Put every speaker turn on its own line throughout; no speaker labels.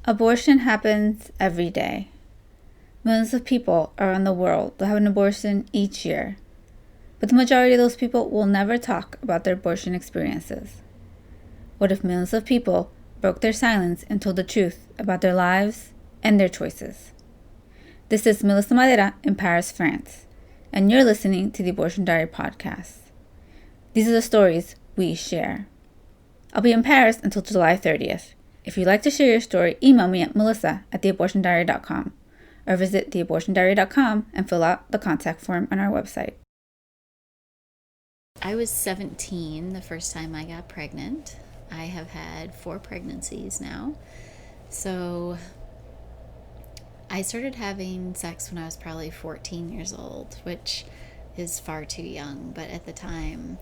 Abortion happens every day. Millions of people around the world will have an abortion each year. But the majority of those people will never talk about their abortion experiences. What if millions of people broke their silence and told the truth about their lives and their choices? This is Melissa Madera in Paris, France, and you're listening to the Abortion Diary podcast. These are the stories we share. I'll be in Paris until July 30th. If you'd like to share your story, email me at melissa@theabortiondiary.com or visit theabortiondiary.com and fill out the contact form on our website.
I was 17 the first time I got pregnant. I have had 4 pregnancies now. So I started having sex when I was probably 14 years old, which is far too young. But at the time,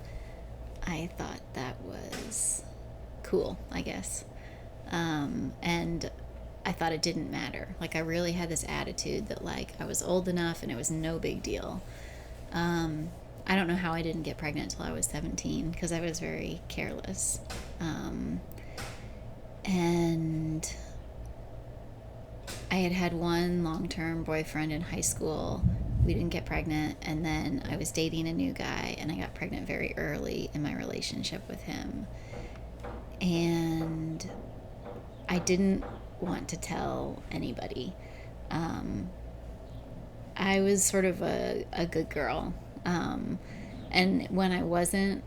I thought that was cool, I guess. And I thought it didn't matter. Like, I really had this attitude that, like, I was old enough and it was no big deal. I don't know how I didn't get pregnant until I was 17 because I was very careless. And I had one long-term boyfriend in high school. We didn't get pregnant, and then I was dating a new guy and I got pregnant very early in my relationship with him. And I didn't want to tell anybody. I was sort of a good girl. And when I wasn't,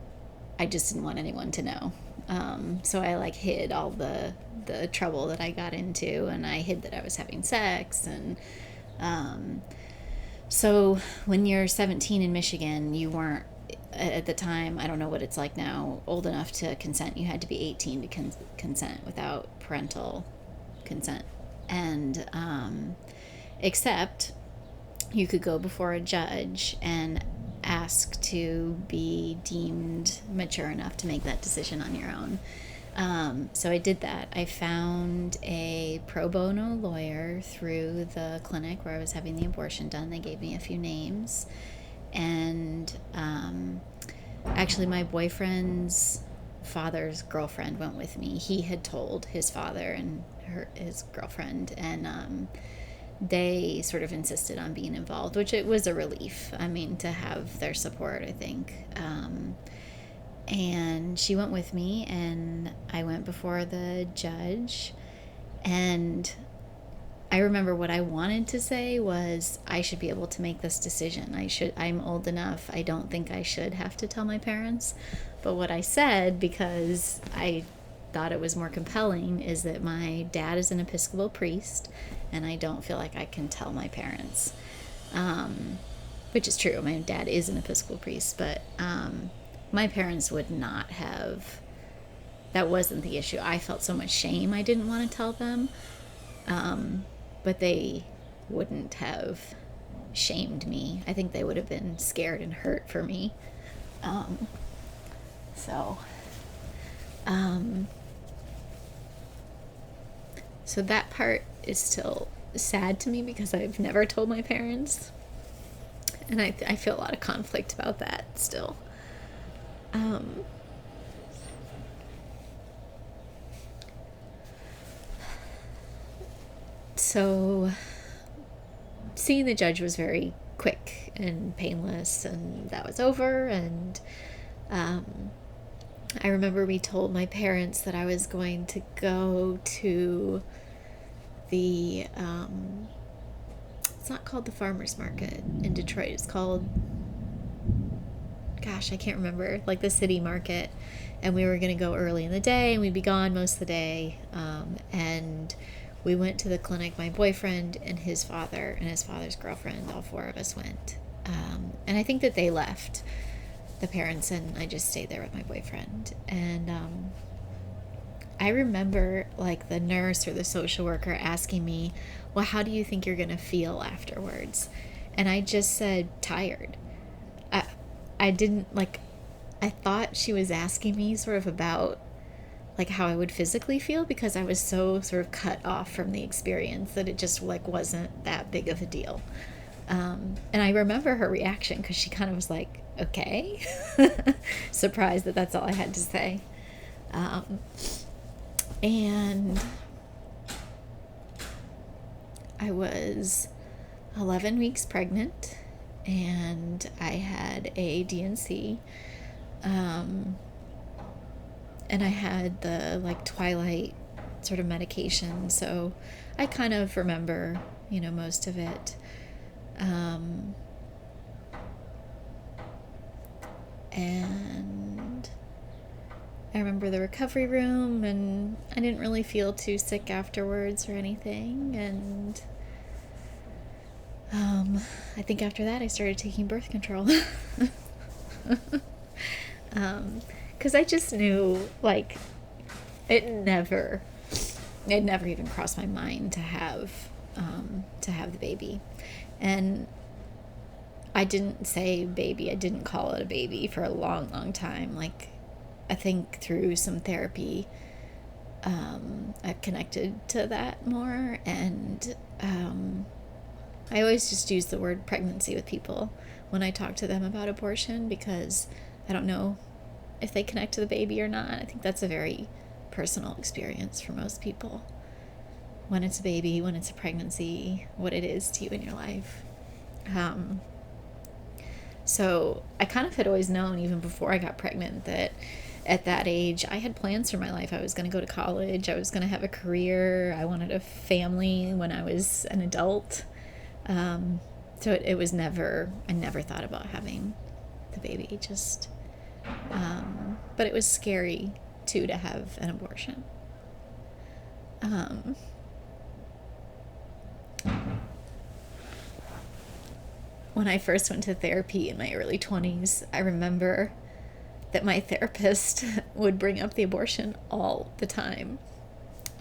I just didn't want anyone to know. So I hid all the trouble that I got into, and I hid that I was having sex. And so when you're 17 in Michigan, you weren't, at the time, I don't know what it's like now, old enough to consent. You had to be 18 to consent without parental consent. And except you could go before a judge and ask to be deemed mature enough to make that decision on your own. So I did that. I found a pro bono lawyer through the clinic where I was having the abortion done. They gave me a few names. And actually, my boyfriend's father's girlfriend went with me. He had told his father and his girlfriend, and they sort of insisted on being involved, which it was a relief. I mean, to have their support, I think. And she went with me, and I went before the judge, and I remember what I wanted to say was, I should be able to make this decision. I'm old enough. I don't think I should have to tell my parents. But what I said, because I thought it was more compelling, is that my dad is an Episcopal priest, and I don't feel like I can tell my parents. Which is true. My dad is an Episcopal priest, but my parents would not have. That wasn't the issue. I felt so much shame I didn't want to tell them. But they wouldn't have shamed me. I think they would have been scared and hurt for me. So that part is still sad to me because I've never told my parents. And I feel a lot of conflict about that still. So seeing the judge was very quick and painless, and that was over. And I remember we told my parents that I was going to go to the it's not called the farmers market in Detroit, it's called, gosh, I can't remember, like the city market. And we were going to go early in the day, and we'd be gone most of the day. And we went to the clinic, my boyfriend and his father and his father's girlfriend, all 4 of us went. And I think that they left, the parents, and I just stayed there with my boyfriend. And I remember like the nurse or the social worker asking me, well, how do you think you're going to feel afterwards? And I just said, tired. I didn't, like, I thought she was asking me sort of about like how I would physically feel, because I was so sort of cut off from the experience that it just like wasn't that big of a deal. And I remember her reaction, because she kind of was like, okay, surprised that that's all I had to say. And I was 11 weeks pregnant, and I had a DNC, and I had the like twilight sort of medication, so I kind of remember, most of it. And I remember the recovery room, and I didn't really feel too sick afterwards or anything. And I think after that I started taking birth control. Because I just knew, like, it never even crossed my mind to have the baby. And I didn't say baby, I didn't call it a baby for a long, long time. Like, I think through some therapy, I've connected to that more. And I always just use the word pregnancy with people when I talk to them about abortion, because I don't know if they connect to the baby or not. I think that's a very personal experience for most people. When it's a baby, when it's a pregnancy, what it is to you in your life. So I kind of had always known, even before I got pregnant, that at that age I had plans for my life. I was going to go to college. I was going to have a career. I wanted a family when I was an adult. So it was never, I never thought about having the baby. Just, but it was scary too to have an abortion. When I first went to therapy in my early 20s, I remember that my therapist would bring up the abortion all the time.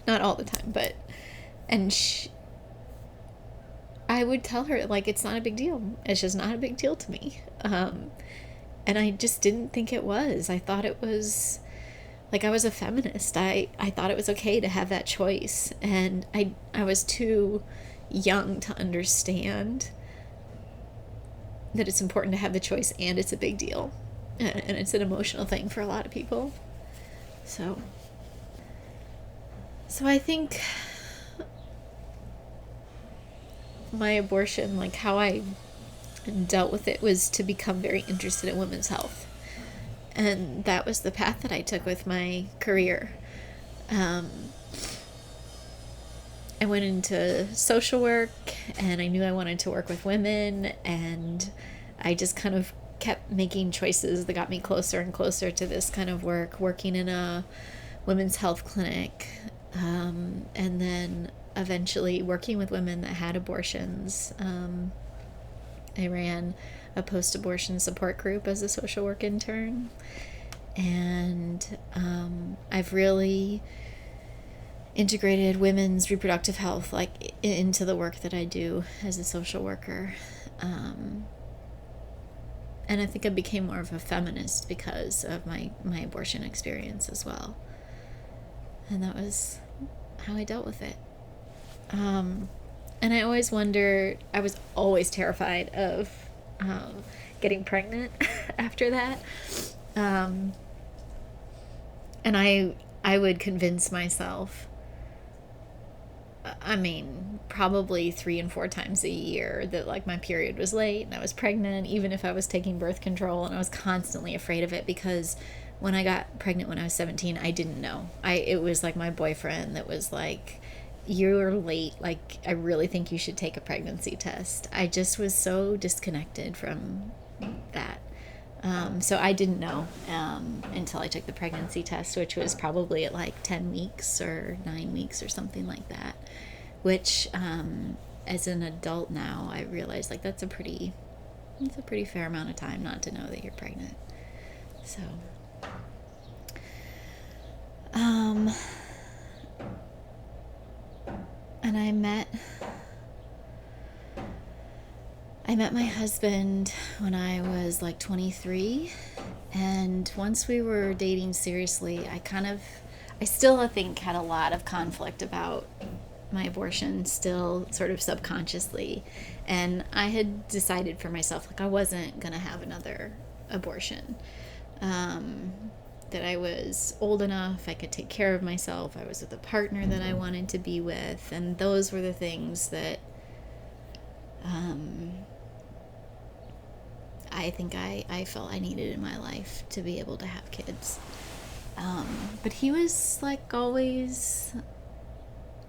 Not all the time, but, and I would tell her, like, it's not a big deal. It's just not a big deal to me. And I just didn't think it was. I thought it was, like, I was a feminist. I thought it was okay to have that choice. And I was too young to understand that it's important to have the choice, and it's a big deal. And it's an emotional thing for a lot of people. So I think my abortion, like how I dealt with it, was to become very interested in women's health. And that was the path that I took with my career. I went into social work, and I knew I wanted to work with women, and I just kind of kept making choices that got me closer and closer to this kind of work, working in a women's health clinic, and then eventually working with women that had abortions. I ran a post-abortion support group as a social work intern, and I've really integrated women's reproductive health, like, into the work that I do as a social worker. And I think I became more of a feminist because of my abortion experience as well. And that was how I dealt with it. And I always wondered, I was always terrified of getting pregnant after that. And I would convince myself, I mean, probably 3 and 4 times a year, that, like, my period was late and I was pregnant, even if I was taking birth control. And I was constantly afraid of it, because when I got pregnant when I was 17, I didn't know. It was like my boyfriend that was like, "You're late. Like, I really think you should take a pregnancy test." I just was so disconnected from that. So I didn't know until I took the pregnancy test, which was probably at like 10 weeks or 9 weeks or something like that, which as an adult now, I realize, like, it's a pretty fair amount of time not to know that you're pregnant. So and I met my husband when I was like 23, and once we were dating seriously, I still, I think, had a lot of conflict about my abortion, still sort of subconsciously. And I had decided for myself, like, I wasn't going to have another abortion. that I was old enough, I could take care of myself, I was with a partner that I wanted to be with, and those were the things that I think I felt I needed in my life to be able to have kids. But he was like always,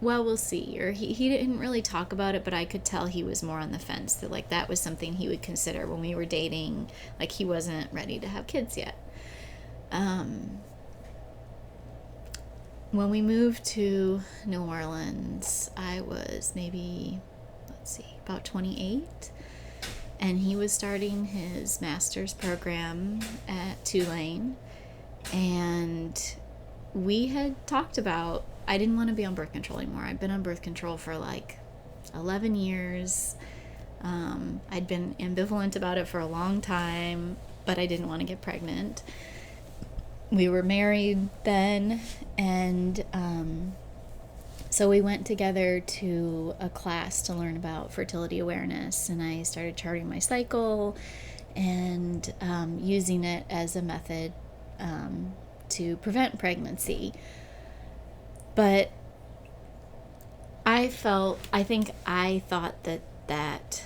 well, we'll see. Or he didn't really talk about it, but I could tell he was more on the fence, that like that was something he would consider when we were dating. Like he wasn't ready to have kids yet. When we moved to New Orleans, I was maybe, about 28. And he was starting his master's program at Tulane. And we had talked about, I didn't want to be on birth control anymore. I'd been on birth control for like 11 years. I'd been ambivalent about it for a long time, but I didn't want to get pregnant. We were married then, and so we went together to a class to learn about fertility awareness, and I started charting my cycle and using it as a method to prevent pregnancy. But I thought that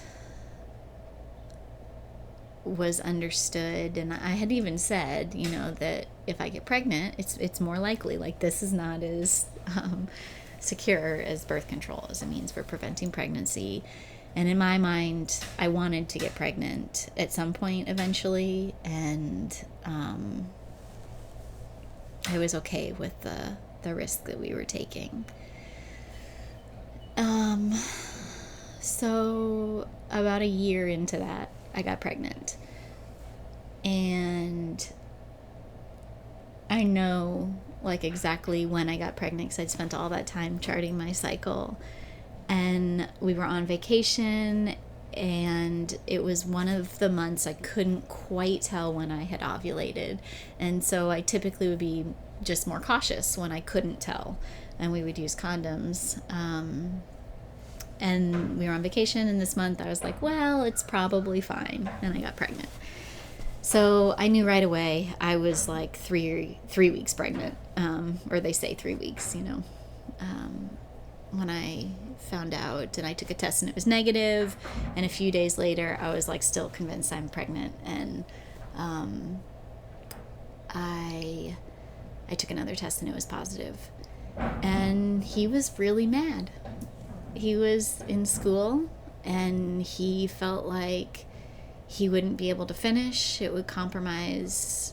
was understood, and I had even said, that if I get pregnant, it's more likely, like this is not as secure as birth control as a means for preventing pregnancy. And in my mind, I wanted to get pregnant at some point eventually, and I was okay with the risk that we were taking. So about a year into that, I got pregnant. And I know like exactly when I got pregnant because I'd spent all that time charting my cycle. And we were on vacation, and it was one of the months I couldn't quite tell when I had ovulated. And so I typically would be just more cautious when I couldn't tell, and we would use condoms. And we were on vacation, and this month I was like, well, it's probably fine. And I got pregnant. So I knew right away I was like three weeks pregnant, or they say 3 weeks, when I found out, and I took a test and it was negative, and a few days later I was like still convinced I'm pregnant, and I took another test and it was positive. And he was really mad. He was in school and he felt like he wouldn't be able to finish. It would compromise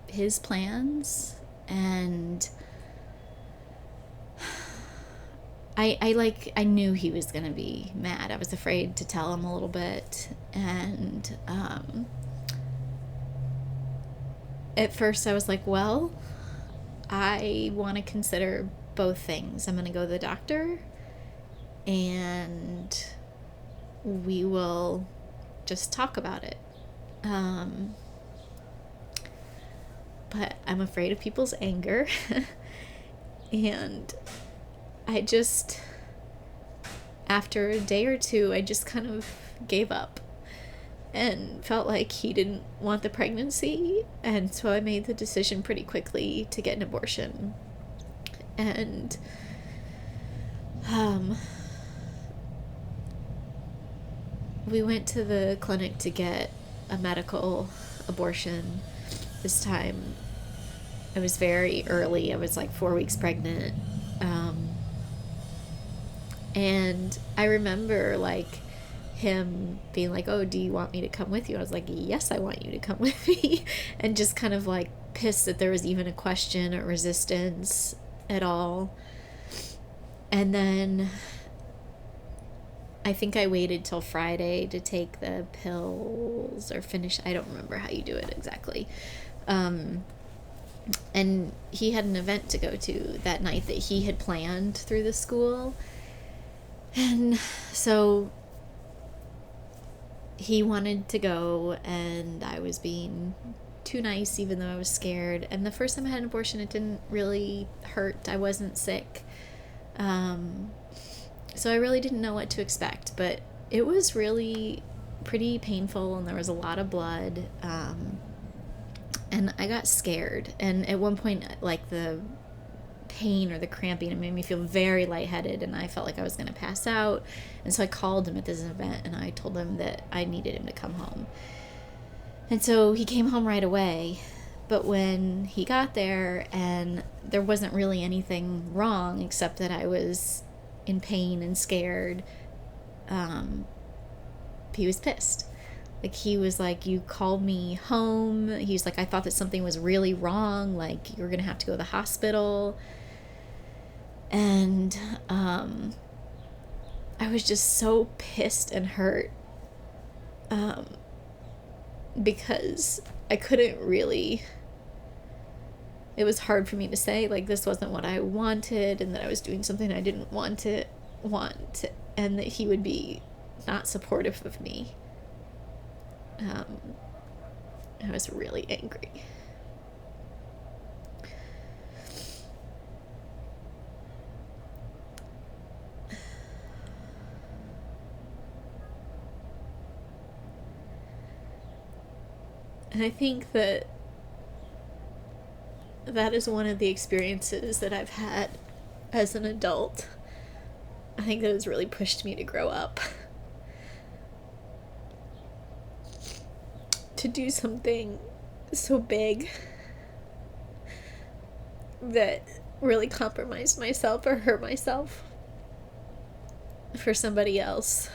his plans, and I knew he was going to be mad. I was afraid to tell him a little bit, and at first I was like, well, I want to consider both things. I'm going to go to the doctor, and we will just talk about it. But I'm afraid of people's anger. And I just, after a day or two, I just kind of gave up and felt like he didn't want the pregnancy. And so I made the decision pretty quickly to get an abortion. And we went to the clinic to get a medical abortion. This time it was very early. I was like 4 weeks pregnant. And I remember like him being like, oh, do you want me to come with you? I was like, yes, I want you to come with me. And just kind of like pissed that there was even a question or resistance at all. And then I think I waited till Friday to take the pills or finish. I don't remember how you do it exactly. And he had an event to go to that night that he had planned through the school. And so he wanted to go, and I was being too nice even though I was scared. And the first time I had an abortion, it didn't really hurt. I wasn't sick. So I really didn't know what to expect, but it was really pretty painful, and there was a lot of blood. And I got scared. And at one point, like, the pain or the cramping, it made me feel very lightheaded, and I felt like I was going to pass out. And so I called him at this event, and I told him that I needed him to come home. And so he came home right away. But when he got there, and there wasn't really anything wrong except that I was in pain and scared, he was pissed. Like, he was like, you called me home. He's like, I thought that something was really wrong. Like, you were going to have to go to the hospital. And I was just so pissed and hurt because I couldn't really... It was hard for me to say, like, this wasn't what I wanted, and that I was doing something I didn't want, and that he would be not supportive of me. I was really angry. And I think that is one of the experiences that I've had as an adult. I think that has really pushed me to grow up. To do something so big that really compromised myself or hurt myself for somebody else.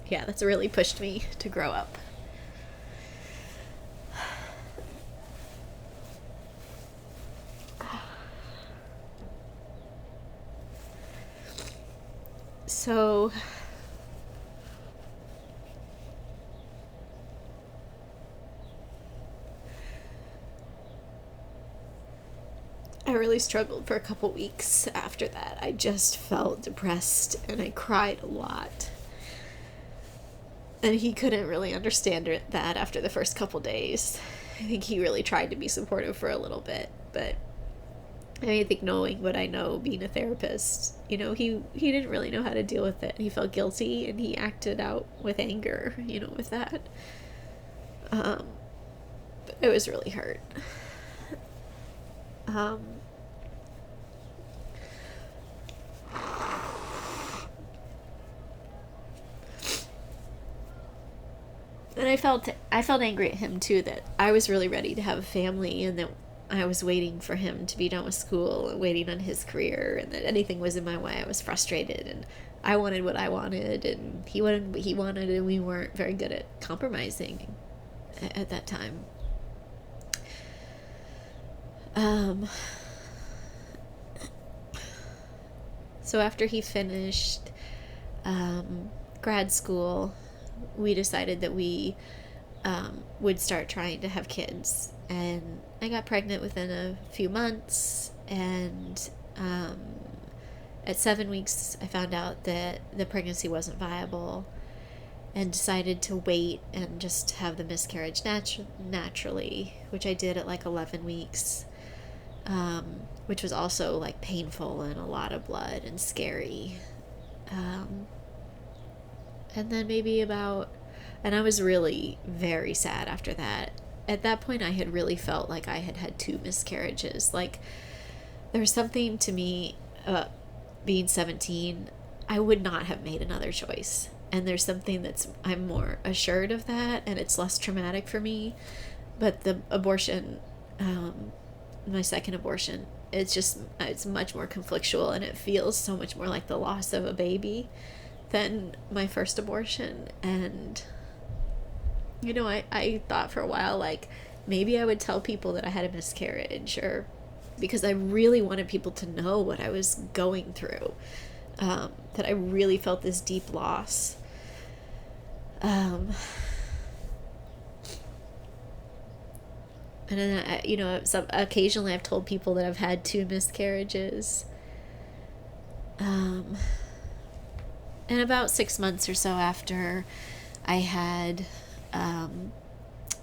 Yeah, that's really pushed me to grow up. So I really struggled for a couple weeks after that. I just felt depressed and I cried a lot. And he couldn't really understand that after the first couple days. I think he really tried to be supportive for a little bit, but I think knowing what I know, being a therapist, he didn't really know how to deal with it. He felt guilty and he acted out with anger, with that. But it was really hurt. And I felt angry at him too, that I was really ready to have a family, and that I was waiting for him to be done with school and waiting on his career, and that anything was in my way. I was frustrated, and I wanted what I wanted, and he wanted what he wanted, and we weren't very good at compromising at that time. So after he finished grad school, we decided that we would start trying to have kids. And I got pregnant within a few months, and at 7 weeks I found out that the pregnancy wasn't viable, and decided to wait and just have the miscarriage naturally, which I did at like 11 weeks, which was also like painful and a lot of blood and scary. And then and I was really very sad after that. At that point, I had really felt like I had had 2 miscarriages. Like, there's something to me about being 17, I would not have made another choice. And there's something I'm more assured of that, and it's less traumatic for me. But the abortion, my second abortion, it's much more conflictual, and it feels so much more like the loss of a baby than my first abortion. And I thought for a while, like, maybe I would tell people that I had a miscarriage, or because I really wanted people to know what I was going through, that I really felt this deep loss. And then occasionally I've told people that I've had 2 miscarriages. And about 6 months or so after I had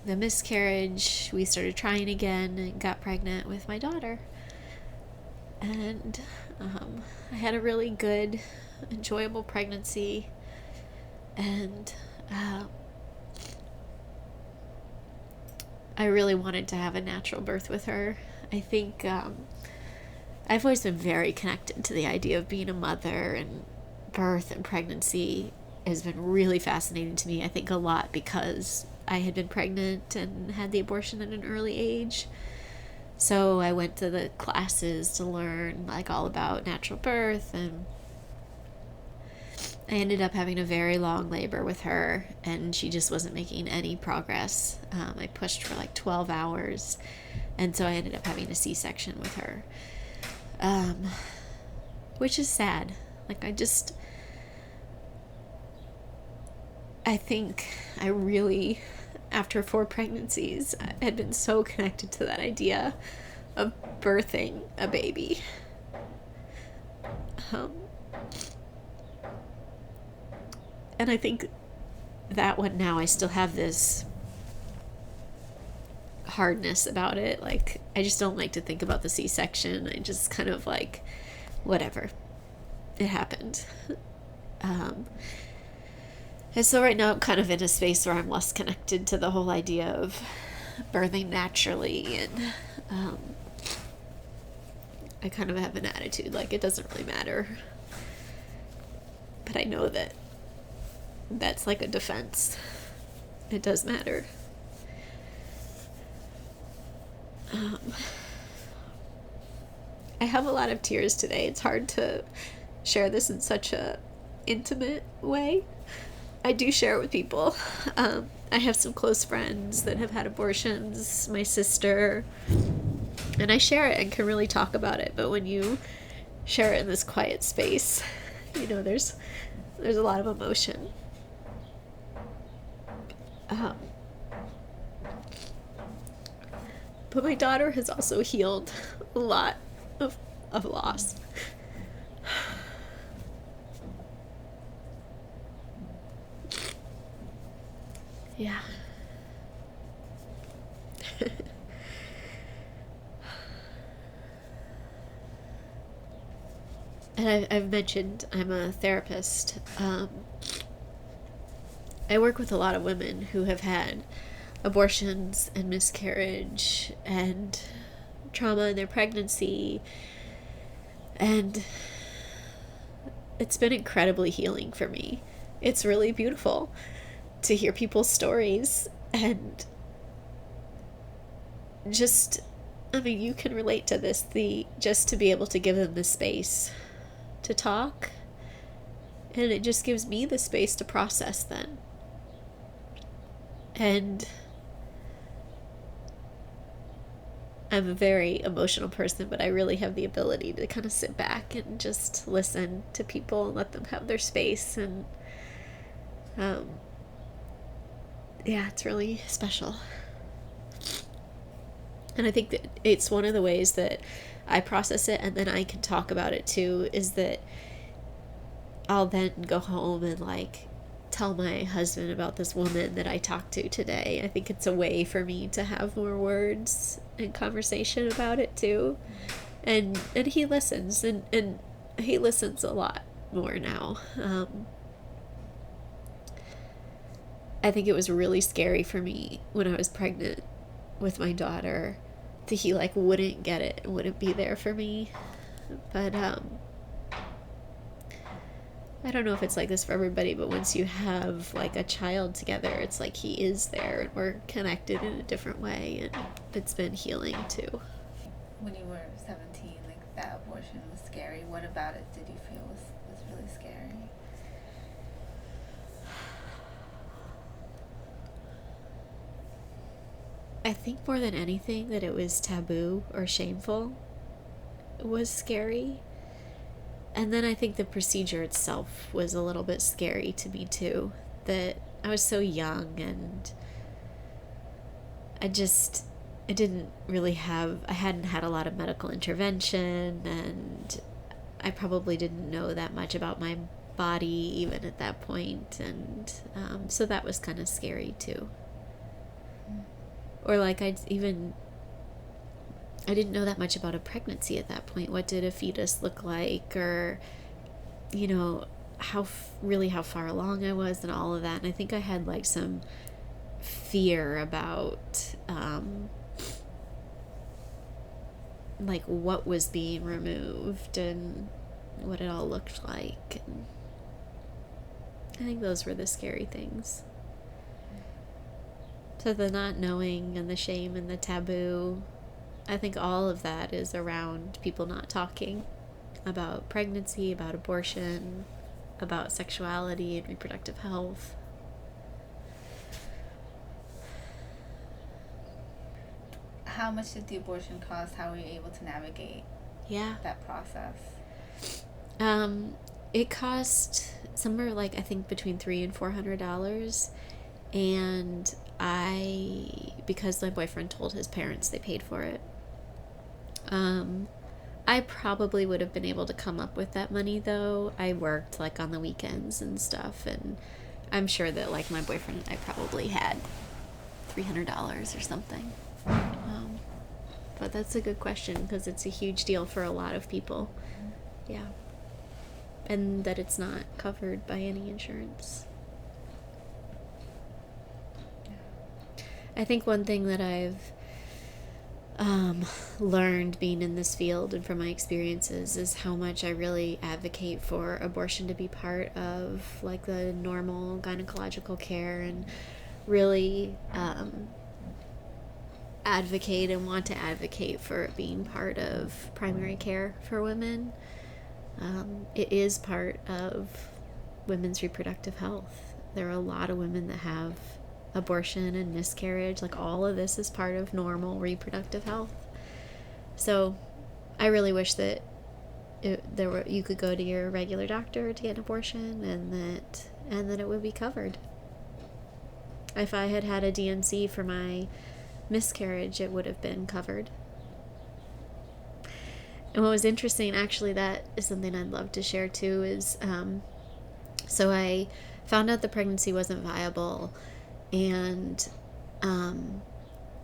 the miscarriage, we started trying again and got pregnant with my daughter. And I had a really good, enjoyable pregnancy. And I really wanted to have a natural birth with her. I think I've always been very connected to the idea of being a mother, and birth and pregnancy has been really fascinating to me. I think a lot because I had been pregnant and had the abortion at an early age. So I went to the classes to learn like all about natural birth, and I ended up having a very long labor with her, and she just wasn't making any progress. I pushed for like 12 hours, and so I ended up having a C-section with her, which is sad. Like, I think I really, after 4 pregnancies, I had been so connected to that idea of birthing a baby. And I think that one now I still have this hardness about it. Like, I just don't like to think about the C-section. I just kind of like, whatever. It happened. And so right now I'm kind of in a space where I'm less connected to the whole idea of birthing naturally, and I kind of have an attitude like it doesn't really matter. But I know that that's like a defense. It does matter. I have a lot of tears today. It's hard to share this in such a intimate way. I do share it with people. I have some close friends that have had abortions, my sister, and I share it and can really talk about it. But when you share it in this quiet space, you know, there's a lot of emotion. But my daughter has also healed a lot of loss. Yeah. And I've mentioned I'm a therapist. I work with a lot of women who have had abortions and miscarriage and trauma in their pregnancy, and it's been incredibly healing for me. It's really beautiful to hear people's stories, and just, I mean, you can relate to this, just to be able to give them the space to talk, and it just gives me the space to process then. And I'm a very emotional person, but I really have the ability to kind of sit back and just listen to people and let them have their space. And yeah, it's really special. And I think that it's one of the ways that I process it, and then I can talk about it too, is that I'll then go home and like tell my husband about this woman that I talked to today. I think it's a way for me to have more words and conversation about it too. And he listens, and he listens a lot more now. I think it was really scary for me when I was pregnant with my daughter that he like wouldn't get it and wouldn't be there for me. But I don't know if it's like this for everybody, but once you have like a child together, it's like he is there and we're connected in a different way, and it's been healing too.
When you were 17, like that abortion was scary. What about it did you feel was really scary?
I think more than anything that it was taboo or shameful was scary. And then I think the procedure itself was a little bit scary to me too. That I was so young, and I hadn't had a lot of medical intervention, and I probably didn't know that much about my body even at that point. And so that was kind of scary too. Or like I didn't know that much about a pregnancy at that point. What did a fetus look like, or, you know, how far along I was and all of that. And I think I had like some fear about like what was being removed and what it all looked like. And I think those were the scary things. So the not knowing and the shame and the taboo, I think all of that is around people not talking about pregnancy, about abortion, about sexuality and reproductive health.
How much did the abortion cost? How were you able to navigate that process?
It cost somewhere like, I think, between $300 and $400. And because my boyfriend told his parents, they paid for it. I probably would have been able to come up with that money, though. I worked like on the weekends and stuff, and I'm sure that like my boyfriend and I probably had $300 or something. But that's a good question, because it's a huge deal for a lot of people. Yeah. And that it's not covered by any insurance. I think one thing that I've learned being in this field and from my experiences is how much I really advocate for abortion to be part of like the normal gynecological care, and really advocate and want to advocate for it being part of primary care for women. It is part of women's reproductive health. There are a lot of women that have abortion and miscarriage. Like, all of this is part of normal reproductive health. So I really wish that you could go to your regular doctor to get an abortion, and that it would be covered. If I had had a DNC for my miscarriage, it would have been covered. And what was interesting, actually, that is something I'd love to share too, is so I found out the pregnancy wasn't viable, and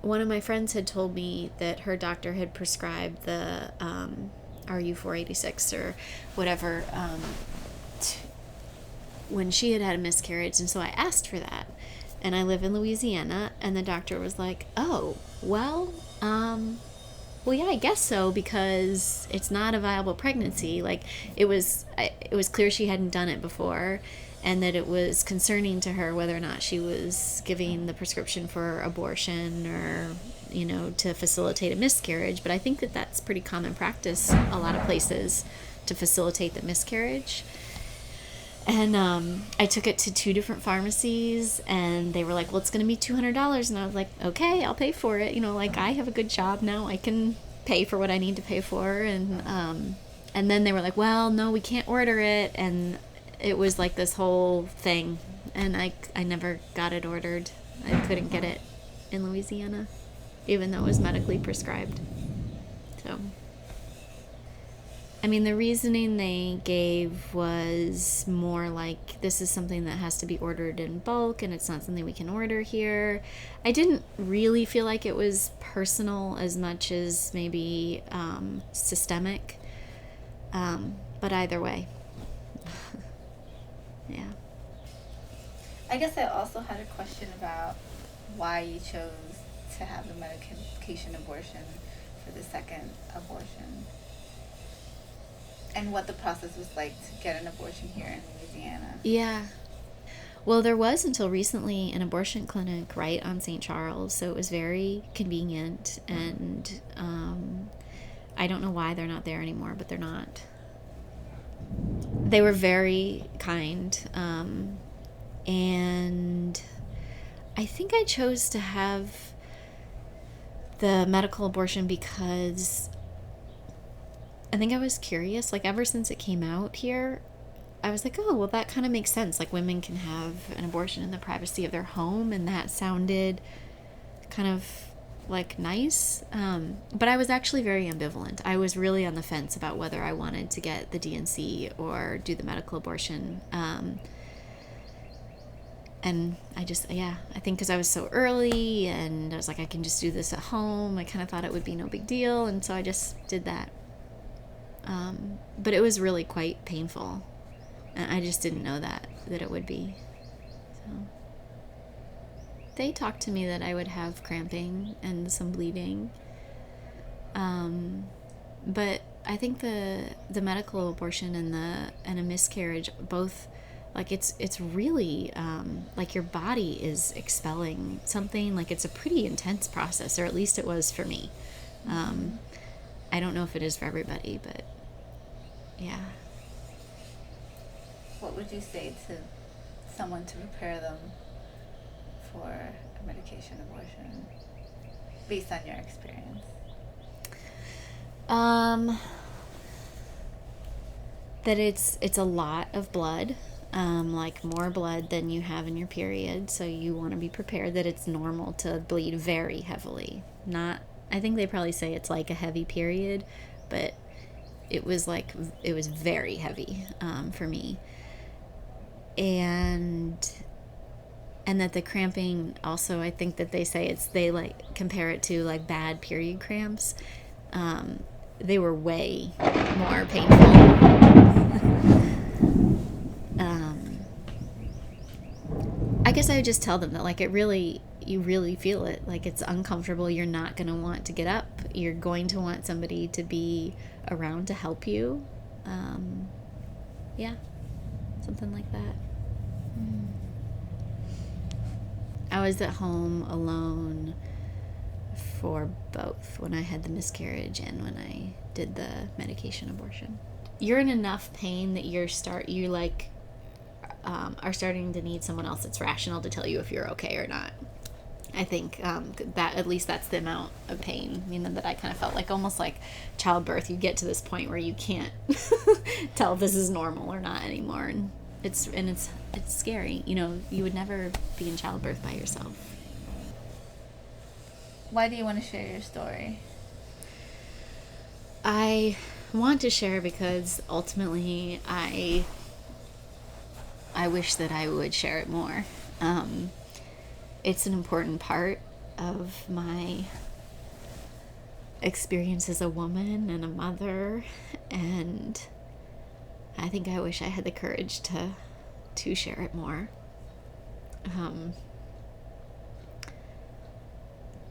one of my friends had told me that her doctor had prescribed the RU486 or whatever when she had a miscarriage. And so I asked for that, and I live in Louisiana, and the doctor was like, oh, well, yeah, I guess so, because it's not a viable pregnancy. Like, it was clear she hadn't done it before, and that it was concerning to her whether or not she was giving the prescription for abortion or, to facilitate a miscarriage. But I think that that's pretty common practice a lot of places, to facilitate the miscarriage. And I took it to 2 different pharmacies, and they were like, well, it's going to be $200. And I was like, okay, I'll pay for it. I have a good job now. I can pay for what I need to pay for. And then they were like, well, no, we can't order it. And it was like this whole thing. And I never got it ordered. I couldn't get it in Louisiana, even though it was medically prescribed. So, I mean, the reasoning they gave was more like, this is something that has to be ordered in bulk, and it's not something we can order here. I didn't really feel like it was personal as much as maybe systemic. But either way. Yeah.
I guess I also had a question about why you chose to have the medication abortion for the second abortion, and what the process was like to get an abortion here in Louisiana.
Yeah. Well, there was until recently an abortion clinic right on St. Charles, so it was very convenient, and I don't know why they're not there anymore, but they're not. They were very kind, and I think I chose to have the medical abortion because I think I was curious. Like, ever since it came out here, I was like, oh, well, that kind of makes sense. Like, women can have an abortion in the privacy of their home, and that sounded kind of like nice. But I was actually very ambivalent. I was really on the fence about whether I wanted to get the DNC or do the medical abortion. And I think because I was so early, and I was like, I can just do this at home. I kind of thought it would be no big deal, and so I just did that. But it was really quite painful, and I just didn't know that it would be. So. They talked to me that I would have cramping and some bleeding. But I think the medical abortion and a miscarriage both, like, it's really like your body is expelling something. Like, it's a pretty intense process, or at least it was for me. I don't know if it is for everybody, but yeah.
What would you say to someone to prepare them for a medication abortion based on your experience?
That it's a lot of blood, like more blood than you have in your period, so you want to be prepared that it's normal to bleed very heavily. Not, I think they probably say it's like a heavy period, but it was very heavy for me. And that the cramping also, I think that they say they like compare it to like bad period cramps. They were way more painful. I guess I would just tell them that, like, you really feel it. Like, it's uncomfortable. You're not going to want to get up. You're going to want somebody to be around to help you. Yeah, something like that. I was at home alone for both, when I had the miscarriage and when I did the medication abortion. You're in enough pain that are starting to need someone else that's rational to tell you if you're okay or not. I think that at least that's the amount of pain, that I kind of felt like, almost like childbirth. You get to this point where you can't tell if this is normal or not anymore, and it's scary. You would never be in childbirth by yourself.
Why do you want to share your story?
I want to share because ultimately I wish that I would share it more. It's an important part of my experience as a woman and a mother, and I think I wish I had the courage to share it more.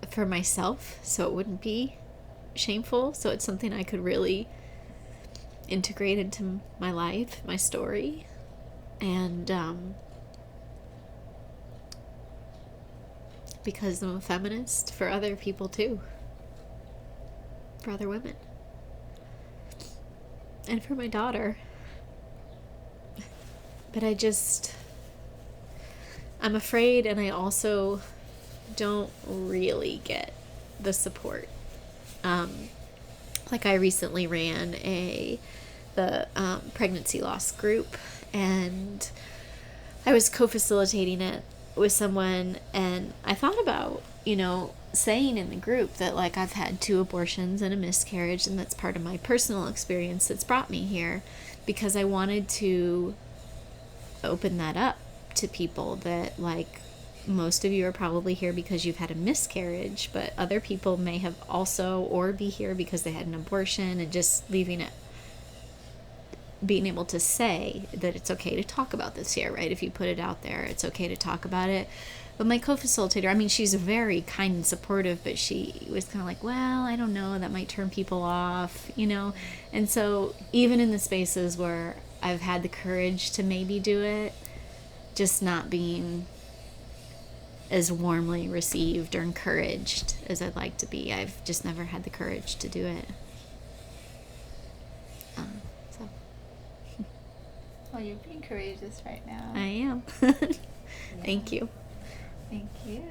For myself, so it wouldn't be shameful, so it's something I could really integrate into my life, my story, and because I'm a feminist for other people too, for other women, and for my daughter. But I'm afraid, and I also don't really get the support. Like, I recently ran the pregnancy loss group, and I was co-facilitating it with someone, and I thought about, saying in the group that, like, I've had 2 abortions and a miscarriage, and that's part of my personal experience that's brought me here, because I wanted to open that up to people, that, like, most of you are probably here because you've had a miscarriage, but other people may have also, or be here because they had an abortion, and just being able to say that it's okay to talk about this here, right? If you put it out there, it's okay to talk about it. But my co-facilitator, she's very kind and supportive, but she was kind of like, well, I don't know, that might turn people off, And so even in the spaces where I've had the courage to maybe do it, just not being as warmly received or encouraged as I'd like to be. I've just never had the courage to do it.
Well, you're being courageous right now.
I am.
Yeah.
Thank you.
Thank you.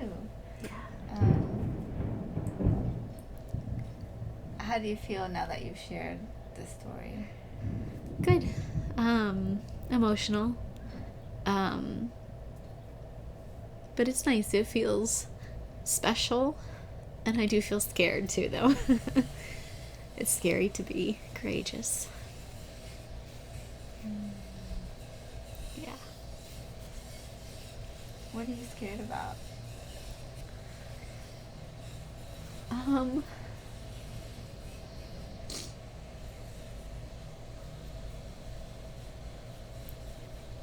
Yeah.
How do you feel now that you've shared this story?
Good. Emotional. But it's nice. It feels special. And I do feel scared too, though. It's scary to be courageous. Yeah.
What are you scared about?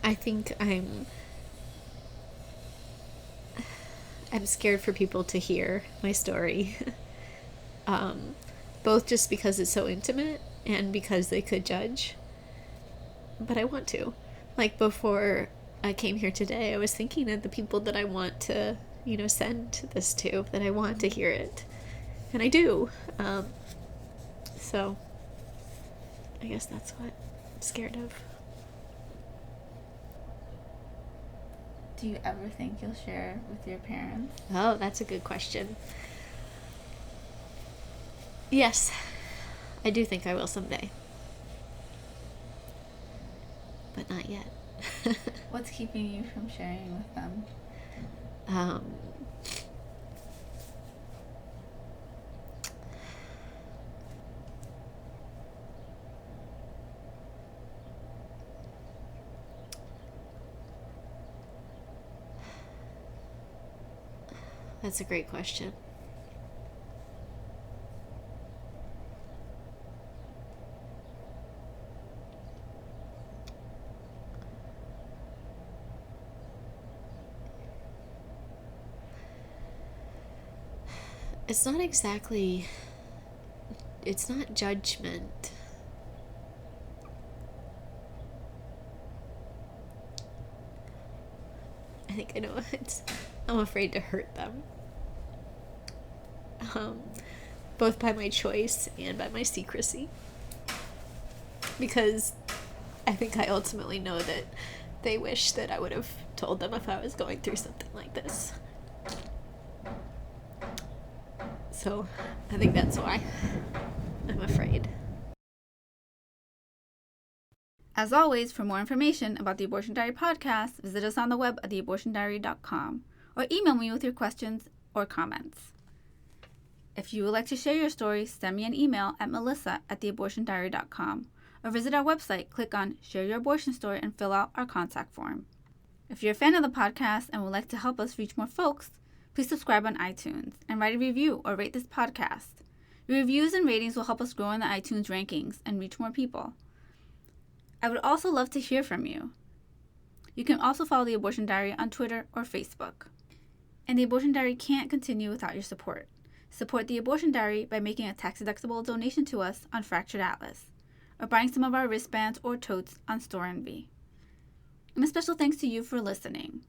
I think I'm scared for people to hear my story. Both just because it's so intimate and because they could judge. But I want to. Like before I came here today, I was thinking of the people that I want to, send this to, that I want to hear it. And I do. So I guess that's what I'm scared of.
Do you ever think you'll share with your parents?
Oh, that's a good question. Yes, I do think I will someday. But not yet.
What's keeping you from sharing with them?
That's a great question. It's not judgment. I think I know I'm afraid to hurt them. Both by my choice and by my secrecy. Because I think I ultimately know that they wish that I would have told them if I was going through something like this. So I think that's why I'm afraid.
As always, for more information about the Abortion Diary podcast, visit us on the web at theabortiondiary.com or email me with your questions or comments. If you would like to share your story, send me an email at melissa@theabortiondiary.com or visit our website, click on Share Your Abortion Story and fill out our contact form. If you're a fan of the podcast and would like to help us reach more folks, please subscribe on iTunes and write a review or rate this podcast. Your reviews and ratings will help us grow in the iTunes rankings and reach more people. I would also love to hear from you. You can also follow The Abortion Diary on Twitter or Facebook. And The Abortion Diary can't continue without your support. Support The Abortion Diary by making a tax-deductible donation to us on Fractured Atlas, or buying some of our wristbands or totes on Store Envy. And a special thanks to you for listening.